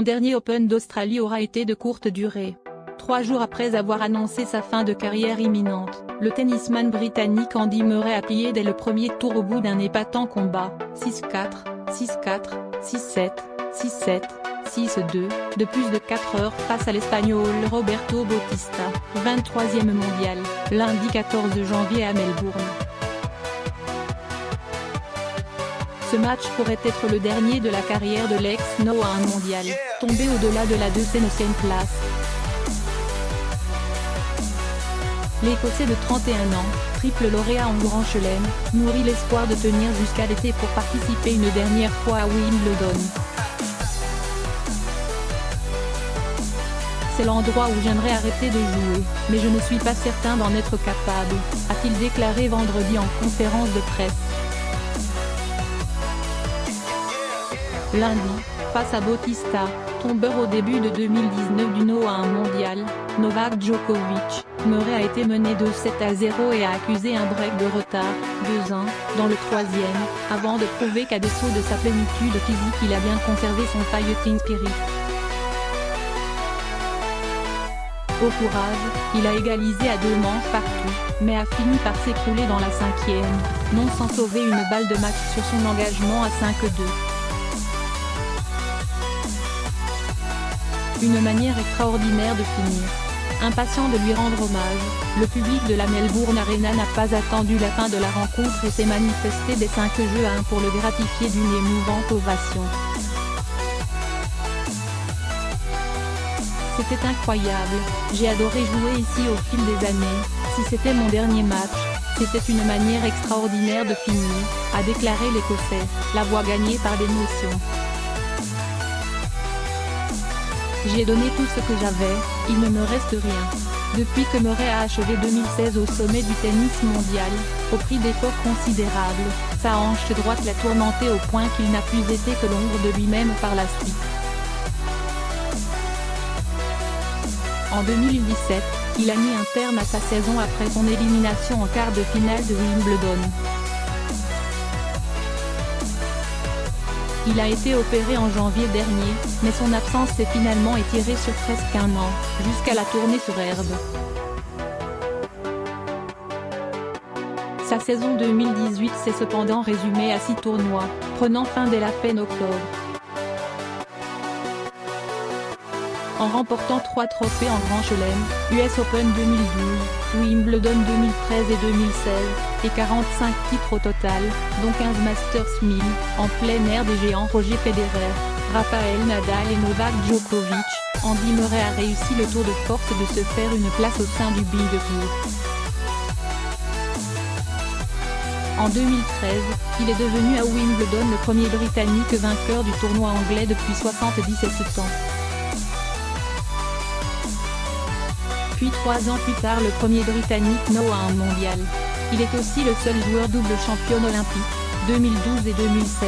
Son dernier Open d'Australie aura été de courte durée. 3 jours après avoir annoncé sa fin de carrière imminente, le tennisman britannique Andy Murray a plié dès le premier tour au bout d'un épatant combat, 6-4, 6-4, 6-7, 6-7, 6-2, de plus de 4 heures face à l'Espagnol Roberto Bautista, 23e mondial, lundi 14 janvier à Melbourne. Ce match pourrait être le dernier de la carrière de l'ex-No.1 mondial, tombé au-delà de la 200e place. L'Écossais de 31 ans, triple lauréat en Grand Chelem, nourrit l'espoir de tenir jusqu'à l'été pour participer une dernière fois à Wimbledon. C'est l'endroit où j'aimerais arrêter de jouer, mais je ne suis pas certain d'en être capable, a-t-il déclaré vendredi en conférence de presse. Lundi, face à Bautista, tombeur au début de 2019 du No.1 mondial, Novak Djokovic, Murray a été mené de 7-0 et a accusé un break de retard, 2-1, dans le troisième, avant de prouver qu'à défaut de sa plénitude physique il a bien conservé son fighting spirit. Au courage, il a égalisé à 2 manches partout, mais a fini par s'écrouler dans la 5e, non sans sauver une balle de match sur son engagement à 5-2. Une manière extraordinaire de finir. Impatient de lui rendre hommage, le public de la Melbourne Arena n'a pas attendu la fin de la rencontre et s'est manifesté des 5-1 pour le gratifier d'une émouvante ovation. C'était incroyable, j'ai adoré jouer ici au fil des années, si c'était mon dernier match, c'était une manière extraordinaire de finir, a déclaré l'Écossais, la voix gagnée par l'émotion. J'ai donné tout ce que j'avais, il ne me reste rien. Depuis que Murray a achevé 2016 au sommet du tennis mondial, au prix d'efforts considérables, sa hanche droite l'a tourmenté au point qu'il n'a plus été que l'ombre de lui-même par la suite. En 2017, il a mis un terme à sa saison après son élimination en quart de finale de Wimbledon. Il a été opéré en janvier dernier, mais son absence s'est finalement étirée sur presque un an, jusqu'à la tournée sur herbe. Sa saison 2018 s'est cependant résumée à 6 tournois, prenant fin dès la fin octobre. En remportant 3 trophées en Grand Chelem, US Open 2012, Wimbledon 2013 et 2016, et 45 titres au total, dont 15 Masters 1000, en plein air des géants Roger Federer, Rafael Nadal et Novak Djokovic, Andy Murray a réussi le tour de force de se faire une place au sein du Big Four. En 2013, il est devenu à Wimbledon le premier Britannique vainqueur du tournoi anglais depuis 77 ans. Puis 3 ans plus tard le premier Britannique No.1 mondial. Il est aussi le seul joueur double championne olympique, 2012 et 2016.